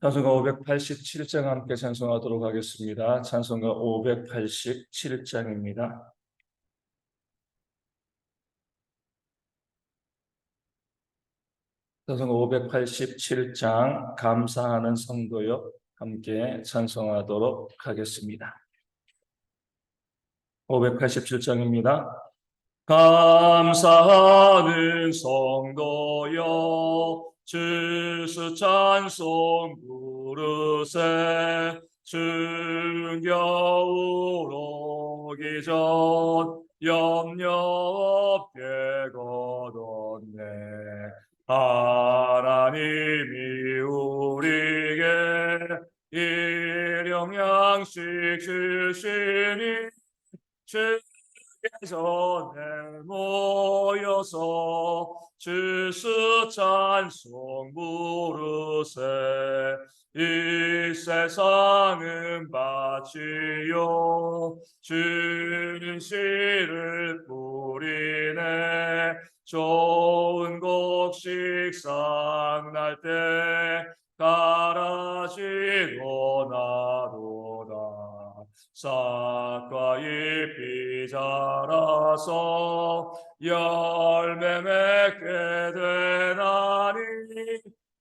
찬송가 587장 함께 찬송하도록 하겠습니다. 찬송가 587장입니다. 찬송가 587장 감사하는 성도여 함께 찬송하도록 하겠습니다. 587장입니다. 감사하는 성도여 주스 찬송 부르세 충겨울 오기 전 염려 없게 거뒀네. 하나님이 우리에게 일용 양식 주시니 전에 모여서 주스 찬송 부르세. 이 세상은 밭이요 주는 씨를 뿌리네. 좋은 곡식 싹날 때 가라지고 나도다. 싹과 잎이 자라서 열매 맺게 되나니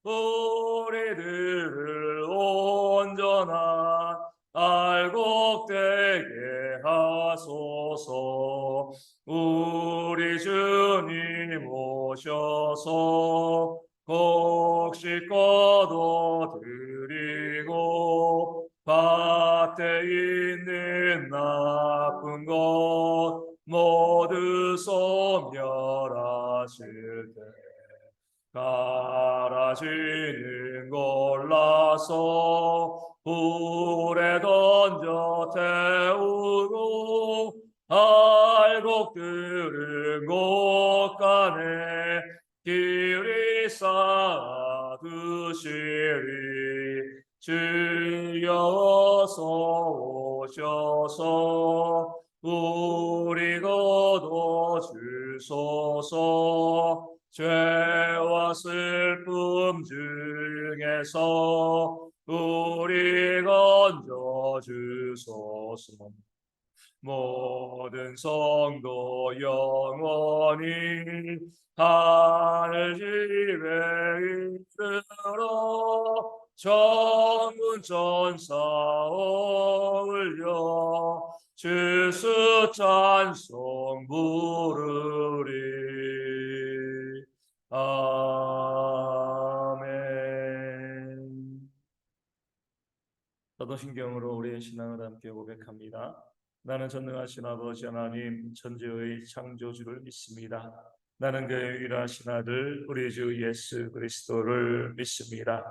우리들을 온전한 알곡되게 하소서. 우리 주님 오셔서 곡식 거둬드리고 밭에 있는 나쁜 것 모두 소멸하실 때 가라지는 골라서 불에 던져 태우고 알곡들은 곳간에 기울이 쌓아 두시리. 주여 어서 오셔서 우리 거둬 주소서. 죄와 슬픔 중에서 우리 건져 주소서. 모든 성도 영원히 하늘 집에 이르러 천군 천사 어울려 주스 찬송 부르리. 아멘. 사도신경으로 우리의 신앙을 함께 고백합니다. 나는 전능하신 아버지 하나님 천지의 창조주를 믿습니다. 나는 그의 유일하신 아들 우리 주 예수 그리스도를 믿습니다.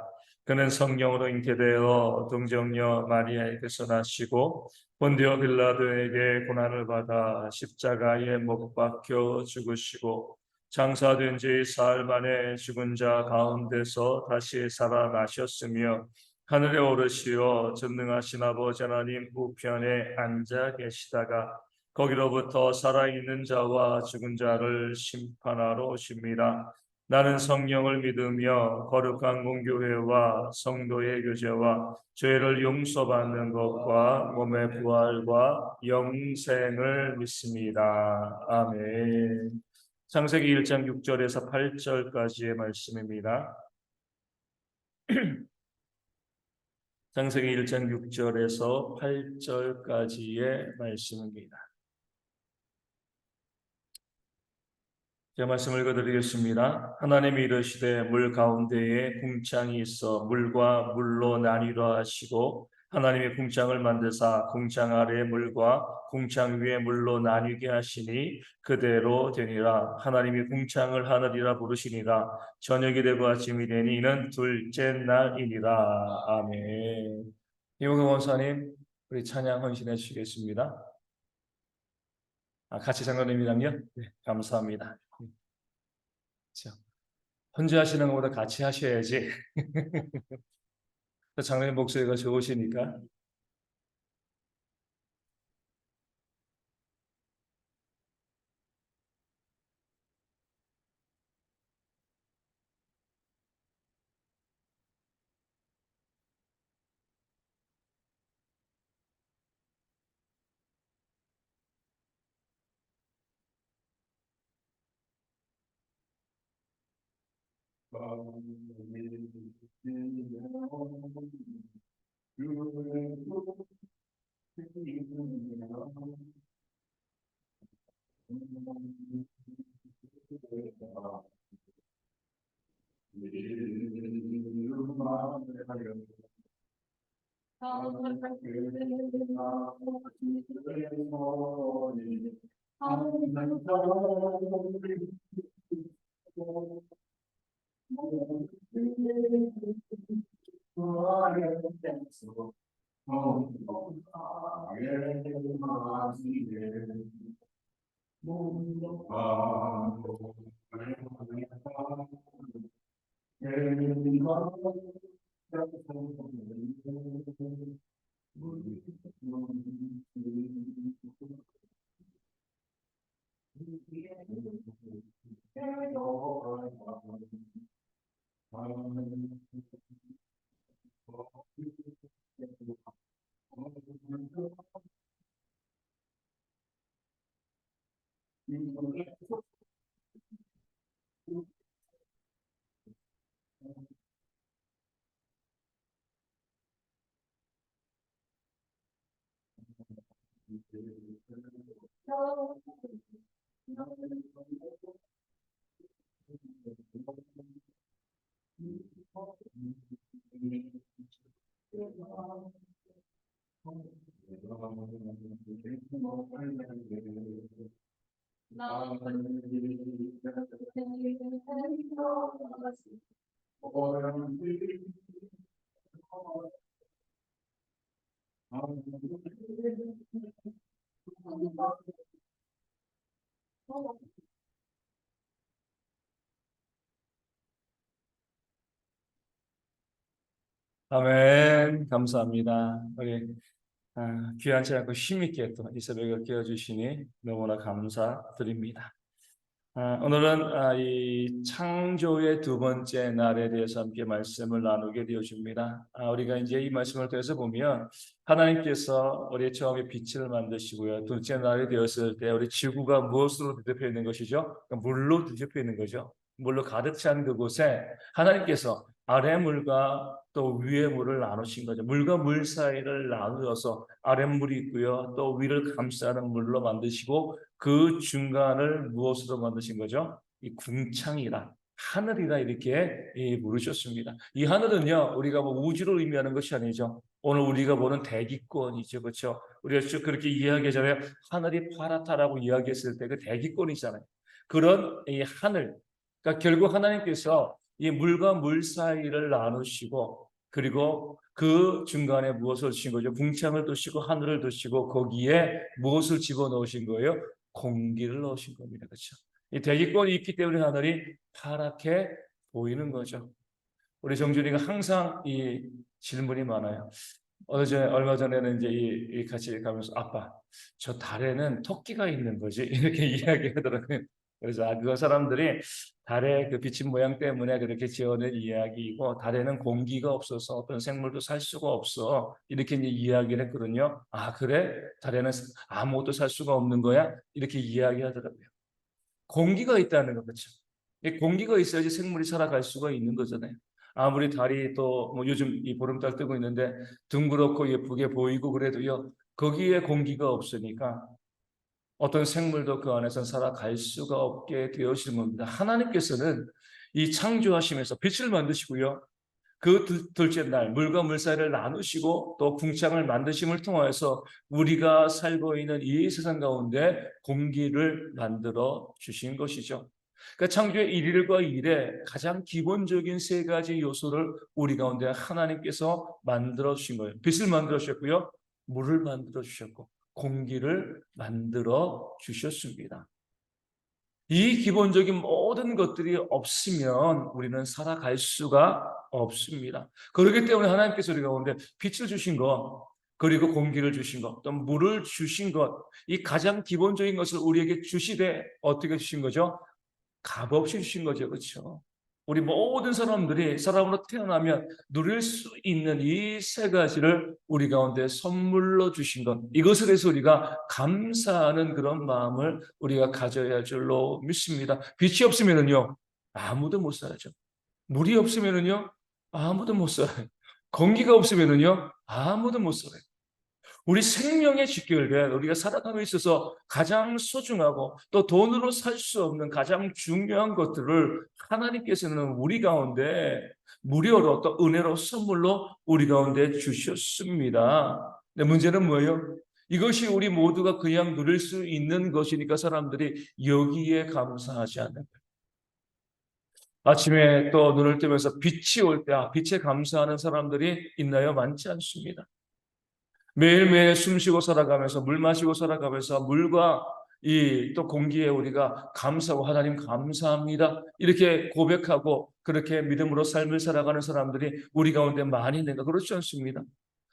그는 성령으로 잉태되어 동정녀 마리아에게서 나시고 본디오 빌라도에게 고난을 받아 십자가에 못 박혀 죽으시고 장사된 지 사흘 만에 죽은 자 가운데서 다시 살아나셨으며 하늘에 오르시어 전능하신 아버지 하나님 우편에 앉아 계시다가 거기로부터 살아있는 자와 죽은 자를 심판하러 오십니다. 나는 성령을 믿으며 거룩한 공교회와 성도의 교제와 죄를 용서받는 것과 몸의 부활과 영생을 믿습니다. 아멘. 창세기 1장 6절에서 8절까지의 말씀입니다. 창세기 1장 6절에서 8절까지의 말씀입니다. 제가 말씀을 읽어드리겠습니다. 하나님이 이르시되 물 가운데에 궁창이 있어 물과 물로 나뉘라 하시고 하나님이 궁창을 만드사 궁창 아래의 물과 궁창 위의 물로 나뉘게 하시니 그대로 되니라. 하나님이 궁창을 하늘이라 부르시니라. 저녁이 되고 아침이 되니 이는 둘째 날이니라. 아멘. 이호경 원사님 우리 찬양 헌신해 주시겠습니다. 같이 장로님이랑요? 네, 감사합니다. 그렇죠. 혼자 하시는 것보다 같이 하셔야지. 장로님 목소리가 좋으시니까. 아멘. 감사합니다. 우리 귀한치 않고 힘있게 또 이 새벽을 깨워주시니 너무나 감사드립니다. 오늘은 이 창조의 두 번째 날에 대해서 함께 말씀을 나누게 되어집니다. 우리가 이제 이 말씀을 통해서 보면 하나님께서 우리 처음에 빛을 만드시고요. 둘째 날이 되었을 때 우리 지구가 무엇으로 뒤덮여 있는 것이죠? 물로 뒤덮여 있는 거죠. 물로 가득 찬 그곳에 하나님께서 아래 물과 또 위의 물을 나누신 거죠. 물과 물 사이를 나누어서 아래 물이 있고요. 또 위를 감싸는 물로 만드시고 그 중간을 무엇으로 만드신 거죠? 이 궁창이라 하늘이라 이렇게 부르셨습니다. 이 하늘은요 우리가 뭐 우주를 의미하는 것이 아니죠. 오늘 우리가 보는 대기권이죠, 그렇죠? 우리가 쭉 그렇게 이야기하잖아요. 하늘이 파랗다라고 이야기했을 때 그 대기권이잖아요. 그런 이 하늘, 그러니까 결국 하나님께서 이 물과 물 사이를 나누시고 그리고 그 중간에 무엇을 두신 거죠? 궁창을 두시고 하늘을 두시고 거기에 무엇을 집어넣으신 거예요? 공기를 넣으신 겁니다. 그렇죠? 이 대기권이 있기 때문에 하늘이 파랗게 보이는 거죠. 우리 정준이가 항상 이 질문이 많아요. 얼마 전에는 이제 같이 가면서 아빠, 저 달에는 토끼가 있는 거지? 이렇게 이야기하더라고요. 그래서 그 사람들이 달의 그 비친 모양 때문에 그렇게 지어낸 이야기이고 달에는 공기가 없어서 어떤 생물도 살 수가 없어. 이렇게 이제 이야기를 했거든요. 아, 그래? 달에는 아무것도 살 수가 없는 거야? 이렇게 이야기하더라고요. 공기가 있다는 거 그렇죠. 공기가 있어야지 생물이 살아갈 수가 있는 거잖아요. 아무리 달이 또 뭐 요즘 이 보름달 뜨고 있는데 둥그렇고 예쁘게 보이고 그래도요. 거기에 공기가 없으니까 어떤 생물도 그 안에서 살아갈 수가 없게 되어지는 겁니다. 하나님께서는 이 창조하시면서 빛을 만드시고요. 그 둘째 날 물과 물 사이를 나누시고 또 궁창을 만드심을 통해서 우리가 살고 있는 이 세상 가운데 공기를 만들어 주신 것이죠. 그러니까 창조의 일일과 일의 가장 기본적인 세 가지 요소를 우리 가운데 하나님께서 만들어 주신 거예요. 빛을 만들어 주셨고요. 물을 만들어 주셨고 공기를 만들어 주셨습니다. 이 기본적인 모든 것들이 없으면 우리는 살아갈 수가 없습니다. 그렇기 때문에 하나님께서 우리 가운데 빛을 주신 것, 그리고 공기를 주신 것, 또 물을 주신 것, 이 가장 기본적인 것을 우리에게 주시되 어떻게 주신 거죠? 값없이 주신 거죠. 그렇죠? 우리 모든 사람들이 사람으로 태어나면 누릴 수 있는 이 세 가지를 우리 가운데 선물로 주신 것, 이것을 해서 우리가 감사하는 그런 마음을 우리가 가져야 할 줄로 믿습니다. 빛이 없으면요 아무도 못 살죠. 물이 없으면은요, 아무도 못 살아요. 공기가 없으면은요, 아무도 못 살아요. 우리 생명의 직결된 우리가 살아감에 있어서 가장 소중하고 또 돈으로 살 수 없는 가장 중요한 것들을 하나님께서는 우리 가운데 무료로 또 은혜로 선물로 우리 가운데 주셨습니다. 근데 문제는 뭐예요? 이것이 우리 모두가 그냥 누릴 수 있는 것이니까 사람들이 여기에 감사하지 않는 거예요. 아침에 또 눈을 뜨면서 빛이 올 때, 빛에 감사하는 사람들이 있나요? 많지 않습니다. 매일매일 숨 쉬고 살아가면서 물 마시고 살아가면서 물과 이 또 공기에 우리가 감사하고 하나님 감사합니다. 이렇게 고백하고 그렇게 믿음으로 삶을 살아가는 사람들이 우리 가운데 많이 있는가? 그렇지 않습니다.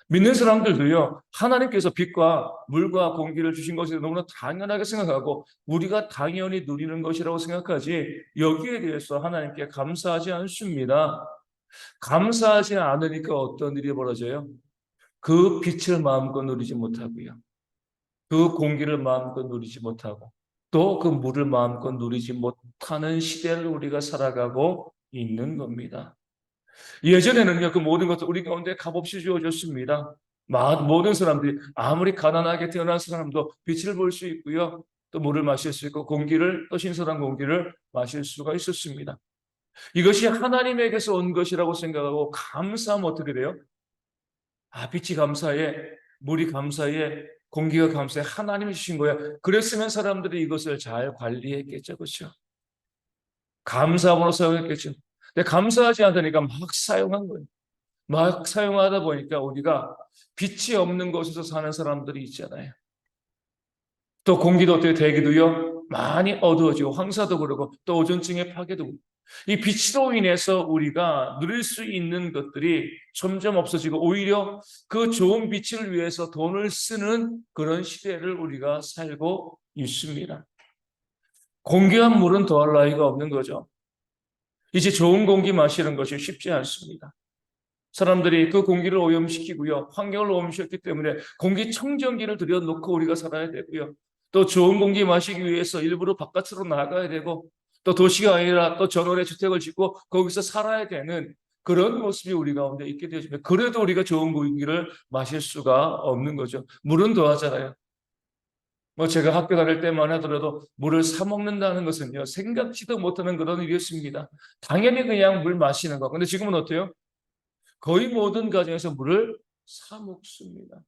믿는 사람들도요, 하나님께서 빛과 물과 공기를 주신 것이 너무나 당연하게 생각하고 우리가 당연히 누리는 것이라고 생각하지 여기에 대해서 하나님께 감사하지 않습니다. 감사하지 않으니까 어떤 일이 벌어져요? 그 빛을 마음껏 누리지 못하고요. 그 공기를 마음껏 누리지 못하고 또 그 물을 마음껏 누리지 못하는 시대를 우리가 살아가고 있는 겁니다. 예전에는요, 그 모든 것을 우리 가운데 값없이 주어졌습니다. 모든 사람들이 아무리 가난하게 태어난 사람도 빛을 볼 수 있고요. 또 물을 마실 수 있고 공기를 또 신선한 공기를 마실 수가 있었습니다. 이것이 하나님에게서 온 것이라고 생각하고 감사하면 어떻게 돼요? 빛이 감사해, 물이 감사해, 공기가 감사해, 하나님이 주신 거야. 그랬으면 사람들이 이것을 잘 관리했겠죠, 그렇죠? 감사함으로 사용했겠죠. 근데 감사하지 않으니까 막 사용한 거예요. 막 사용하다 보니까 우리가 빛이 없는 곳에서 사는 사람들이 있잖아요. 또 공기도 어떻게 대기도요 많이 어두워지고 황사도 그러고 또 오존층의 파괴도 그러고. 이 빛으로 인해서 우리가 누릴 수 있는 것들이 점점 없어지고 오히려 그 좋은 빛을 위해서 돈을 쓰는 그런 시대를 우리가 살고 있습니다. 공기와 물은 더할 나위가 없는 거죠. 이제 좋은 공기 마시는 것이 쉽지 않습니다. 사람들이 그 공기를 오염시키고요. 환경을 오염시켰기 때문에 공기청정기를 들여놓고 우리가 살아야 되고요. 또 좋은 공기 마시기 위해서 일부러 바깥으로 나가야 되고 또 도시가 아니라 또 전원의 주택을 짓고 거기서 살아야 되는 그런 모습이 우리 가운데 있게 되어집니다. 그래도 우리가 좋은 공기를 마실 수가 없는 거죠. 물은 더하잖아요. 제가 학교 다닐 때만 하더라도 물을 사 먹는다는 것은요. 생각지도 못하는 그런 일이었습니다. 당연히 그냥 물 마시는 거. 근데 지금은 어때요? 거의 모든 가정에서 물을 사 먹습니다.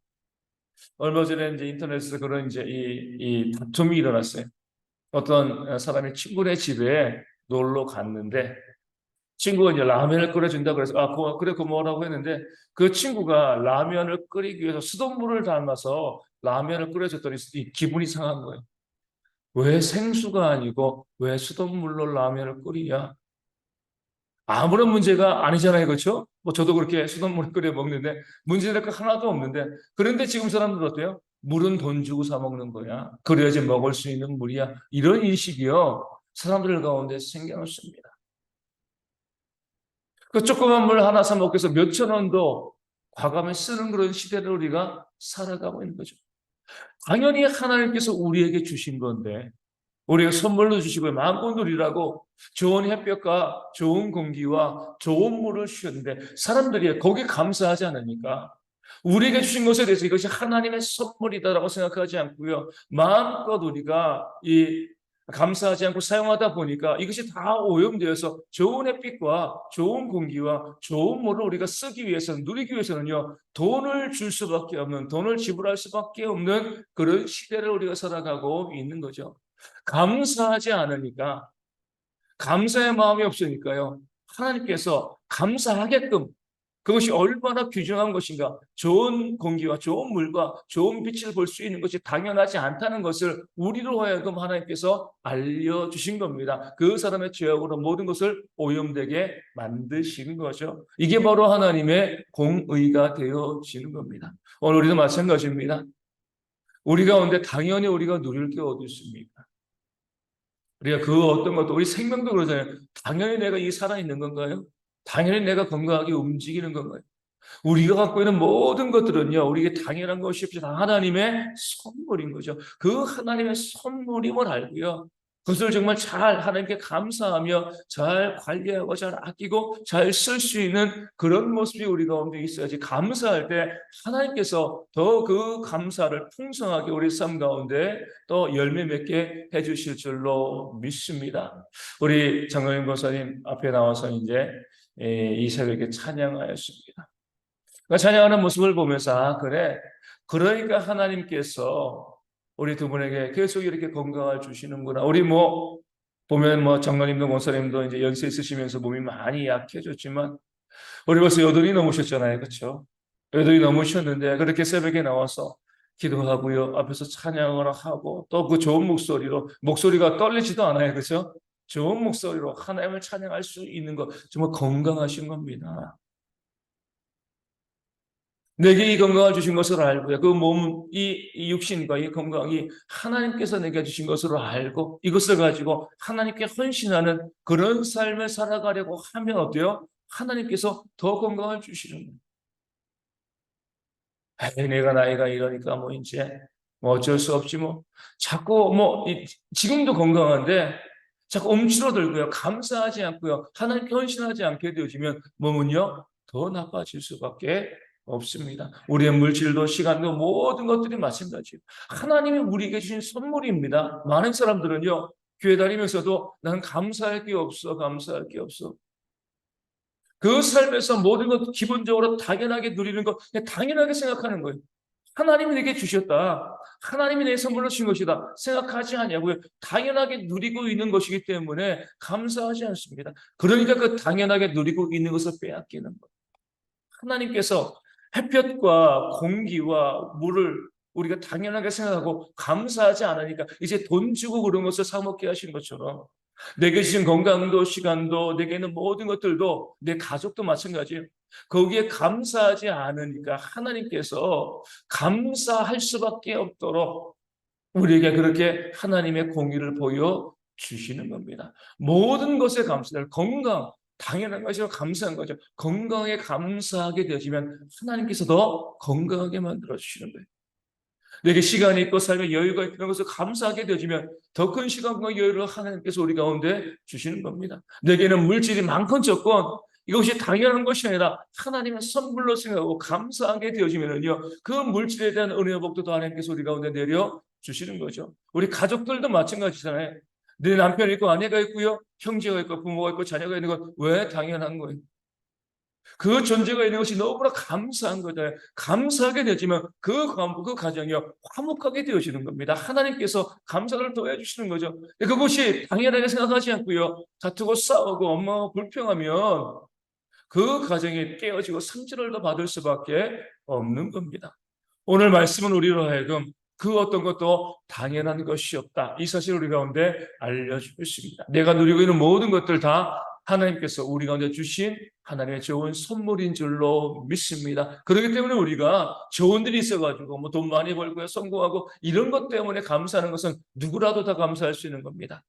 얼마 전에 이제 인터넷에서 그런 이제 이 다툼이 일어났어요. 어떤 사람이 친구네 집에 놀러 갔는데 친구가 이제 라면을 끓여준다 그래서 그래 고마워라고 했는데 그 친구가 라면을 끓이기 위해서 수돗물을 담아서 라면을 끓여줬더니 기분이 상한 거예요. 왜 생수가 아니고 왜 수돗물로 라면을 끓이냐? 아무런 문제가 아니잖아요. 그렇죠? 저도 그렇게 수돗물 끓여 먹는데 문제될 거 하나도 없는데 그런데 지금 사람들 어때요? 물은 돈 주고 사 먹는 거야. 그래야지 먹을 수 있는 물이야. 이런 인식이요. 사람들 가운데 생겨났습니다. 그 조그만 물 하나 사 먹기 위해서 몇천 원도 과감히 쓰는 그런 시대를 우리가 살아가고 있는 거죠. 당연히 하나님께서 우리에게 주신 건데 우리가 선물로 주시고 마음껏 누리라고 좋은 햇볕과 좋은 공기와 좋은 물을 주셨는데 사람들이 거기에 감사하지 않으니까 우리에게 주신 것에 대해서 이것이 하나님의 선물이다라고 생각하지 않고요. 마음껏 우리가 감사하지 않고 사용하다 보니까 이것이 다 오염되어서 좋은 햇빛과 좋은 공기와 좋은 물을 우리가 쓰기 위해서는 누리기 위해서는요. 돈을 줄 수밖에 없는 돈을 지불할 수밖에 없는 그런 시대를 우리가 살아가고 있는 거죠. 감사하지 않으니까 감사의 마음이 없으니까요. 하나님께서 감사하게끔 그것이 얼마나 귀중한 것인가 좋은 공기와 좋은 물과 좋은 빛을 볼 수 있는 것이 당연하지 않다는 것을 우리로 하여금 하나님께서 알려주신 겁니다. 그 사람의 죄악으로 모든 것을 오염되게 만드신 거죠. 이게 바로 하나님의 공의가 되어지는 겁니다. 오늘 우리도 마찬가지입니다. 우리 가운데 당연히 우리가 누릴 게 어디 있습니까? 우리가 그 어떤 것도 우리 생명도 그러잖아요. 당연히 내가 이 살아있는 건가요? 당연히 내가 건강하게 움직이는 건가요? 우리가 갖고 있는 모든 것들은요, 우리에게 당연한 것이 없이 다 하나님의 선물인 거죠. 그 하나님의 선물임을 알고요. 그것을 정말 잘 하나님께 감사하며 잘 관리하고 잘 아끼고 잘 쓸 수 있는 그런 모습이 우리 가운데 있어야지, 감사할 때 하나님께서 더 그 감사를 풍성하게 우리 삶 가운데 또 열매 맺게 해주실 줄로 믿습니다. 우리 장로님 권사님 앞에 나와서 이제 이 새벽에 찬양하였습니다. 그 찬양하는 모습을 보면서 그래, 그러니까 하나님께서 우리 두 분에게 계속 이렇게 건강을 주시는구나. 우리 보면 장로님도 권사님도 이제 연세 있으시면서 몸이 많이 약해졌지만 우리 벌써 여든이 넘으셨잖아요, 그렇죠? 여든이 넘으셨는데 그렇게 새벽에 나와서 기도하고요, 앞에서 찬양을 하고 또 그 좋은 목소리로, 목소리가 떨리지도 않아요, 그렇죠? 좋은 목소리로 하나님을 찬양할 수 있는 것, 정말 건강하신 겁니다. 내게 이 건강을 주신 것을 알고요, 그 몸, 이 육신과 이 건강이 하나님께서 내게 주신 것으로 알고 이것을 가지고 하나님께 헌신하는 그런 삶을 살아가려고 하면 어때요? 하나님께서 더 건강을 주시는 거예요. 내가 나이가 이러니까 이제 어쩔 수 없지 자꾸 지금도 건강한데 자꾸 움츠러들고요, 감사하지 않고요, 하나님께 헌신하지 않게 되어지면 몸은요 더 나빠질 수밖에 없습니다. 우리의 물질도 시간도 모든 것들이 마찬가지예요. 하나님이 우리에게 주신 선물입니다. 많은 사람들은요 교회 다니면서도 난 감사할 게 없어, 감사할 게 없어. 그 삶에서 모든 것 기본적으로 당연하게 누리는 것, 그냥 당연하게 생각하는 거예요. 하나님이 내게 주셨다, 하나님이 내 선물로 주신 것이다 생각하지 않냐고요. 당연하게 누리고 있는 것이기 때문에 감사하지 않습니다. 그러니까 그 당연하게 누리고 있는 것을 빼앗기는 거예요. 하나님께서 햇볕과 공기와 물을 우리가 당연하게 생각하고 감사하지 않으니까 이제 돈 주고 그런 것을 사 먹게 하신 것처럼 내게 주신 건강도 시간도 내게 있는 모든 것들도 내 가족도 마찬가지예요. 거기에 감사하지 않으니까 하나님께서 감사할 수밖에 없도록 우리에게 그렇게 하나님의 공의를 보여 주시는 겁니다. 모든 것에 감사를, 건강 당연한 것이고 감사한 거죠. 건강에 감사하게 되어지면 하나님께서 더 건강하게 만들어 주시는 거예요. 내게 시간이 있고 삶에 여유가 있고 이런 것을 감사하게 되어지면 더 큰 시간과 여유를 하나님께서 우리 가운데 주시는 겁니다. 내게는 물질이 많건 적건 이것이 당연한 것이 아니라 하나님의 선물로 생각하고 감사하게 되어지면은요, 그 물질에 대한 은혜와 복도 하나님께서 우리 가운데 내려 주시는 거죠. 우리 가족들도 마찬가지잖아요. 내 남편이 있고 아내가 있고요, 형제가 있고 부모가 있고 자녀가 있는 것 왜 당연한 거예요? 그 존재가 있는 것이 너무나 감사한 거다. 감사하게 되지만 그 가정이 화목하게 되어지는 겁니다. 하나님께서 감사를 더해 주시는 거죠. 그것이 당연하게 생각하지 않고요, 다투고 싸우고 엄마가 불평하면 그 가정이 깨어지고 상처를 더 받을 수밖에 없는 겁니다. 오늘 말씀은 우리로 하여금 그 어떤 것도 당연한 것이 없다, 이 사실을 우리 가운데 알려주고 있습니다. 내가 누리고 있는 모든 것들 다 하나님께서 우리 가운데 주신 하나님의 좋은 선물인 줄로 믿습니다. 그렇기 때문에 우리가 좋은 일이 있어가지고 돈 많이 벌고요, 성공하고 이런 것 때문에 감사하는 것은 누구라도 다 감사할 수 있는 겁니다.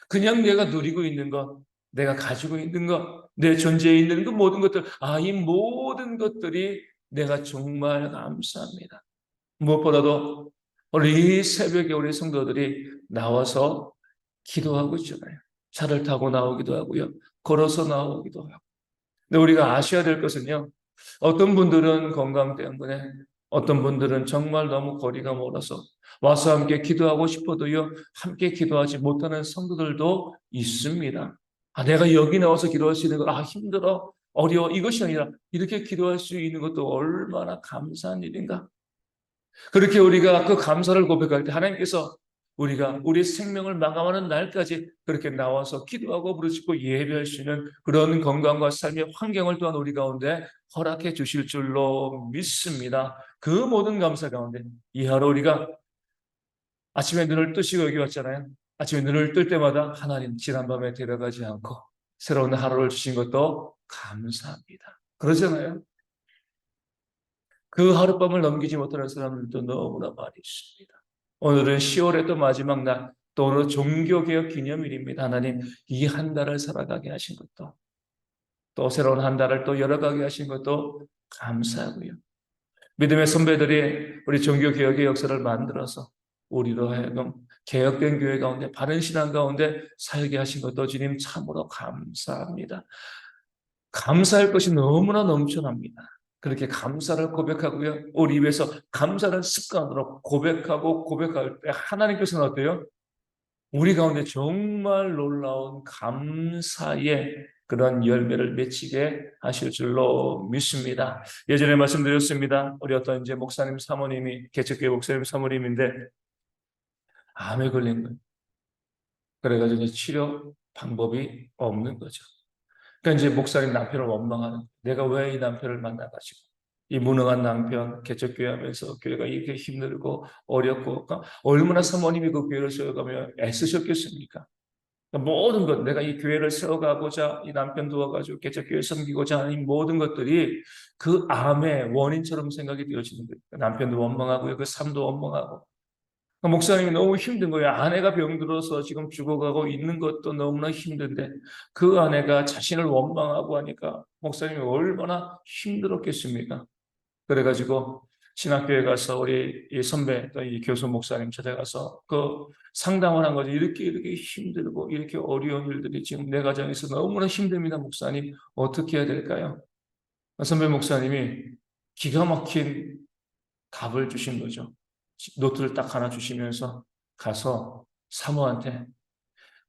그냥 내가 누리고 있는 것, 내가 가지고 있는 것, 내 존재에 있는 그 모든 것들, 이 모든 것들이 내가 정말 감사합니다. 무엇보다도 우리 새벽에 우리 성도들이 나와서 기도하고 있잖아요. 차를 타고 나오기도 하고요, 걸어서 나오기도 하고. 근데 우리가 아셔야 될 것은요, 어떤 분들은 건강 때문에, 어떤 분들은 정말 너무 거리가 멀어서 와서 함께 기도하고 싶어도요, 함께 기도하지 못하는 성도들도 있습니다. 내가 여기 나와서 기도할 수 있는 거, 힘들어, 어려워, 이것이 아니라 이렇게 기도할 수 있는 것도 얼마나 감사한 일인가. 그렇게 우리가 그 감사를 고백할 때 하나님께서 우리가 우리 생명을 마감하는 날까지 그렇게 나와서 기도하고 부르짖고 예배할 수 있는 그런 건강과 삶의 환경을 또한 우리 가운데 허락해 주실 줄로 믿습니다. 그 모든 감사 가운데 이 하루 우리가 아침에 눈을 뜨시고 여기 왔잖아요. 아침에 눈을 뜰 때마다 하나님, 지난밤에 데려가지 않고 새로운 하루를 주신 것도 감사합니다, 그러잖아요. 그 하룻밤을 넘기지 못하는 사람들도 너무나 많이 있습니다. 오늘은 10월의 또 마지막 날, 또 오늘 종교개혁 기념일입니다. 하나님, 이 한 달을 살아가게 하신 것도, 또 새로운 한 달을 또 열어가게 하신 것도 감사하고요. 믿음의 선배들이 우리 종교개혁의 역사를 만들어서 우리로 하여금 개혁된 교회 가운데 바른 신앙 가운데 살게 하신 것도 주님 참으로 감사합니다. 감사할 것이 너무나 넘쳐납니다. 그렇게 감사를 고백하고요. 우리 입에서 감사를 습관으로 고백하고 고백할 때 하나님께서는 어때요? 우리 가운데 정말 놀라운 감사의 그런 열매를 맺히게 하실 줄로 믿습니다. 예전에 말씀드렸습니다. 우리 어떤 이제 목사님 사모님이 개척교회 목사님 사모님인데 암에 걸린 거예요. 그래가지고 이제 치료 방법이 없는 거죠. 그러니까 이제 목사님 남편을 원망하는 거예요. 내가 왜 이 남편을 만나가지고 이 무능한 남편 개척교회 하면서 교회가 이렇게 힘들고 어렵고 그러니까 얼마나 사모님이 그 교회를 세워가며 애쓰셨겠습니까? 그러니까 모든 것 내가 이 교회를 세워가고자 이 남편 도와가지고 개척교회 섬기고자 하는 이 모든 것들이 그 암의 원인처럼 생각이 되어지는 거예요. 남편도 원망하고요. 그 삶도 원망하고 목사님이 너무 힘든 거예요. 아내가 병들어서 지금 죽어가고 있는 것도 너무나 힘든데 그 아내가 자신을 원망하고 하니까 목사님이 얼마나 힘들었겠습니까? 그래가지고 신학교에 가서 우리 이 선배 또 이 교수 목사님 찾아가서 그 상담을 한 거죠. 이렇게 힘들고 이렇게 어려운 일들이 지금 내 가정에서 너무나 힘듭니다. 목사님 어떻게 해야 될까요? 선배 목사님이 기가 막힌 답을 주신 거죠. 노트를 딱 하나 주시면서 가서 사모한테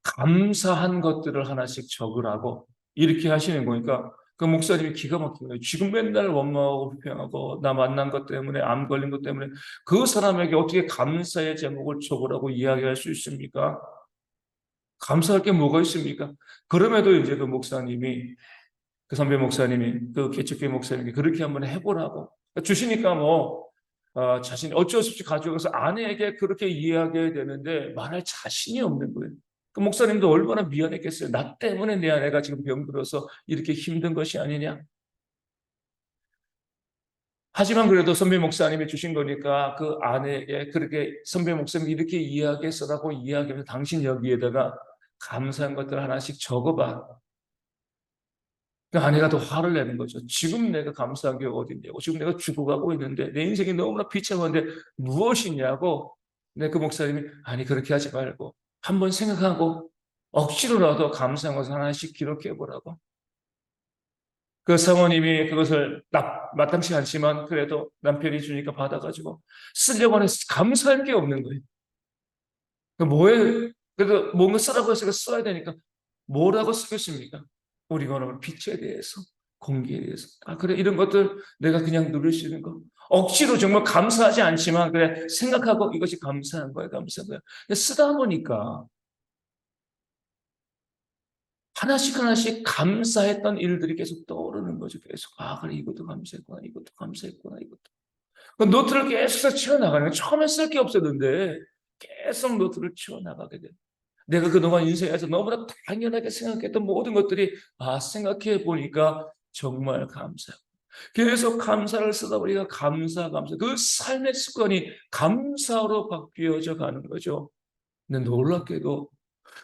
감사한 것들을 하나씩 적으라고 이렇게 하시는 거니까 그 목사님이 기가 막힌 거예요. 지금 맨날 원망하고 불평하고 나 만난 것 때문에 암 걸린 것 때문에 그 사람에게 어떻게 감사의 제목을 적으라고 이야기할 수 있습니까? 감사할 게 뭐가 있습니까? 그럼에도 이제 그 목사님이 그 선배 목사님이 그 개척교회 목사님이 그렇게 한번 해보라고 주시니까 뭐 자신이 어쩔 수 없이 가져가서 아내에게 그렇게 이야기해야 되는데 말할 자신이 없는 거예요. 그 목사님도 얼마나 미안했겠어요. 나 때문에 내 아내가 지금 병들어서 이렇게 힘든 것이 아니냐. 하지만 그래도 선배 목사님이 주신 거니까 그 아내에게 그렇게 선배 목사님이 이렇게 이야기했어라고 이야기하면서 당신 여기에다가 감사한 것들 하나씩 적어봐. 그 아내가 더 화를 내는 거죠. 지금 내가 감사한 게 어딨냐고. 지금 내가 죽어가고 있는데 내 인생이 너무나 비참한데 무엇이냐고. 근데 그 목사님이 아니 그렇게 하지 말고 한번 생각하고 억지로라도 감사한 것을 하나씩 기록해 보라고. 그 사모님이 그것을 마땅치 않지만 그래도 남편이 주니까 받아가지고 쓰려고 하는 감사할 게 없는 거예요. 그 뭐에 그래도 뭔가 쓰라고 했으니까 써야 되니까 뭐라고 쓰겠습니까? 우리가 오늘 빛에 대해서, 공기에 대해서. 아, 그래, 이런 것들 내가 그냥 누릴 수 있는 거. 억지로 정말 감사하지 않지만, 그래, 생각하고 이것이 감사한 거야, 감사한 거야. 근데 쓰다 보니까 하나씩 하나씩 감사했던 일들이 계속 떠오르는 거죠, 계속. 아, 그래, 이것도 감사했구나, 이것도 감사했구나, 이것도. 그 노트를 계속 치워나가는 거예요. 처음에 쓸 게 없었는데, 계속 노트를 치워나가게 돼요. 내가 그동안 인생에서 너무나 당연하게 생각했던 모든 것들이 생각해 보니까 정말 감사하고 계속 감사를 쓰다 보니까 감사 그 삶의 습관이 감사로 바뀌어져 가는 거죠. 근데 놀랍게도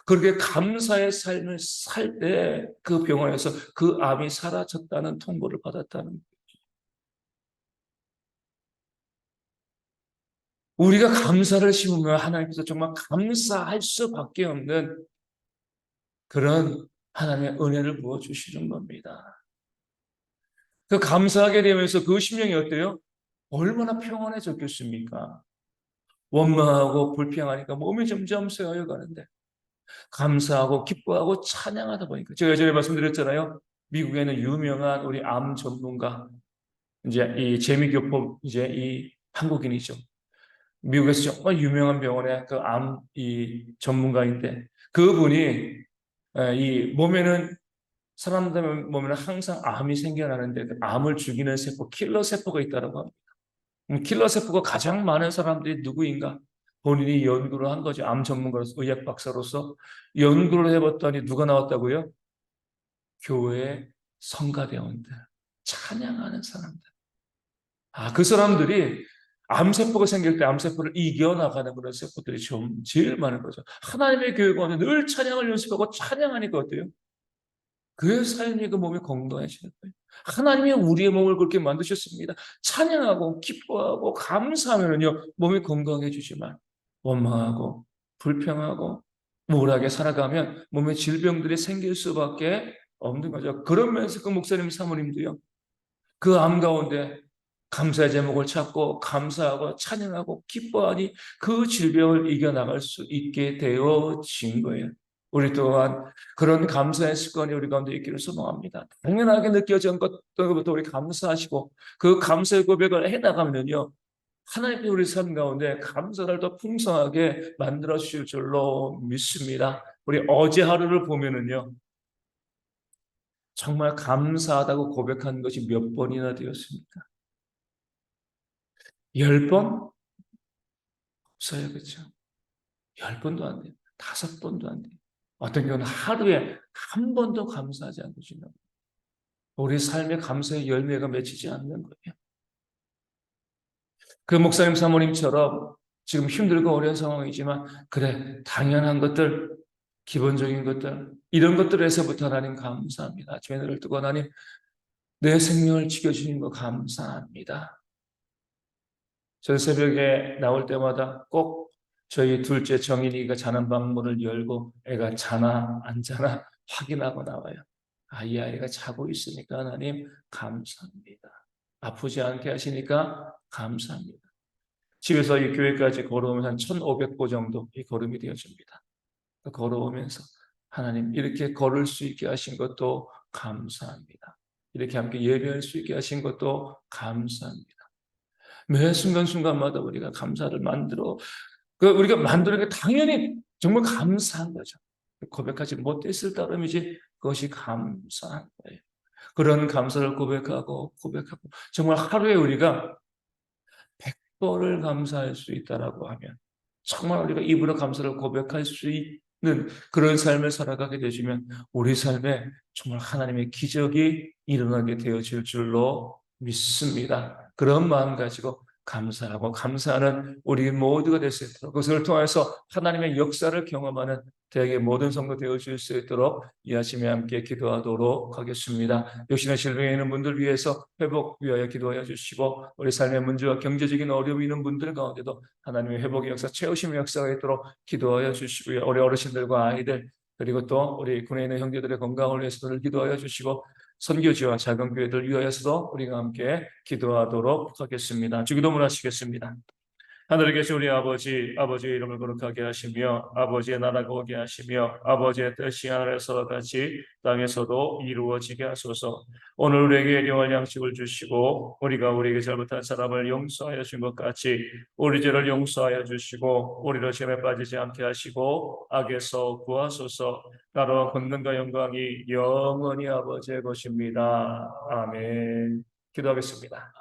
그렇게 감사의 삶을 살 때 그 병원에서 그 암이 사라졌다는 통보를 받았다는 우리가 감사를 심으면 하나님께서 정말 감사할 수밖에 없는 그런 하나님의 은혜를 부어주시는 겁니다. 그 감사하게 되면서 그 심령이 어때요? 얼마나 평안해졌겠습니까? 원망하고 불평하니까 몸이 점점 쇠어여 가는데 감사하고 기뻐하고 찬양하다 보니까 제가 예전에 말씀드렸잖아요. 미국에는 유명한 우리 암 전문가 이제 이 재미교포 이제 이 한국인이죠. 미국에서 정말 유명한 병원의 그 암 이 전문가인데 그분이 이 몸에는 사람들 몸에는 항상 암이 생겨나는데 그 암을 죽이는 세포, 킬러 세포가 있다고 합니다. 킬러 세포가 가장 많은 사람들이 누구인가? 본인이 연구를 한 거죠. 암 전문가로서, 의학 박사로서 연구를 해봤더니 누가 나왔다고요? 교회 성가대원들, 찬양하는 사람들. 그 사람들이 암세포가 생길 때 암세포를 이겨나가는 그런 세포들이 좀 제일 많은 거죠. 하나님의 교회가 늘 찬양을 연습하고 찬양하니까 어때요? 그 삶이 그 몸이 건강해지는 거예요. 하나님이 우리의 몸을 그렇게 만드셨습니다. 찬양하고 기뻐하고 감사하면요 몸이 건강해지지만 원망하고 불평하고 우울하게 살아가면 몸에 질병들이 생길 수밖에 없는 거죠. 그러면서 그 목사님 사모님도요, 그 암 가운데 감사의 제목을 찾고 감사하고 찬양하고 기뻐하니 그 질병을 이겨나갈 수 있게 되어진 거예요. 우리 또한 그런 감사의 습관이 우리 가운데 있기를 소망합니다. 당연하게 느껴진 것부터 우리 감사하시고 그 감사의 고백을 해나가면요, 하나님이 우리 삶 가운데 감사를 더 풍성하게 만들어 주실 줄로 믿습니다. 우리 어제 하루를 보면은요, 정말 감사하다고 고백한 것이 몇 번이나 되었습니까? 10번? 없어요. 그렇죠? 10번도 안 돼요. 5번도 안 돼요. 어떤 경우는 하루에 한 번도 감사하지 않고 지나고 우리 삶의 감사의 열매가 맺히지 않는 거예요. 그 목사님 사모님처럼 지금 힘들고 어려운 상황이지만 그래, 당연한 것들, 기본적인 것들, 이런 것들에서부터 하나님 감사합니다. 아침에 눈을 뜨고 하나님 내 생명을 지켜주신 거 감사합니다. 저 새벽에 나올 때마다 꼭 저희 둘째 정인이가 자는 방문을 열고 애가 자나 안 자나 확인하고 나와요. 아, 이 아이가 자고 있으니까 하나님 감사합니다. 아프지 않게 하시니까 감사합니다. 집에서 이 교회까지 걸어오면 한 1,500보 정도 이 걸음이 되어집니다. 걸어오면서 하나님 이렇게 걸을 수 있게 하신 것도 감사합니다. 이렇게 함께 예배할 수 있게 하신 것도 감사합니다. 매 순간순간마다 우리가 감사를 만들어 우리가 만드는 게 당연히 정말 감사한 거죠. 고백하지 못했을 따름이지 그것이 감사한 거예요. 그런 감사를 고백하고 정말 하루에 우리가 100번을 감사할 수 있다라고 하면 정말 우리가 입으로 감사를 고백할 수 있는 그런 삶을 살아가게 되시면 우리 삶에 정말 하나님의 기적이 일어나게 되어질 줄로 믿습니다. 그런 마음 가지고 감사하고 감사하는 우리 모두가 될 수 있도록 그것을 통해서 하나님의 역사를 경험하는 대학의 모든 성도 되어질 수 있도록 이 아침에 함께 기도하도록 하겠습니다. 역시나 질병에 있는 분들 위해서 회복 위하여 기도하여 주시고 우리 삶의 문제와 경제적인 어려움이 있는 분들 가운데도 하나님의 회복의 역사, 채우심의 역사가 있도록 기도하여 주시고요. 우리 어르신들과 아이들 그리고 또 우리 군에 있는 형제들의 건강을 위해서도 기도하여 주시고 선교지와 작은 교회들 위하여서도 우리가 함께 기도하도록 하겠습니다. 주기도문 하시겠습니다. 하늘에 계신 우리 아버지, 아버지의 이름을 거룩하게 하시며 아버지의 나라가 오게 하시며 아버지의 뜻이 하늘에서 같이 땅에서도 이루어지게 하소서. 오늘 우리에게 일용할 양식을 주시고 우리가 우리에게 잘못한 사람을 용서하여 준 것 같이 우리 죄를 용서하여 주시고 우리를 시험에 빠지지 않게 하시고 악에서 구하소서. 나라와 권능과 영광이 영원히 아버지의 것입니다. 아멘. 기도하겠습니다.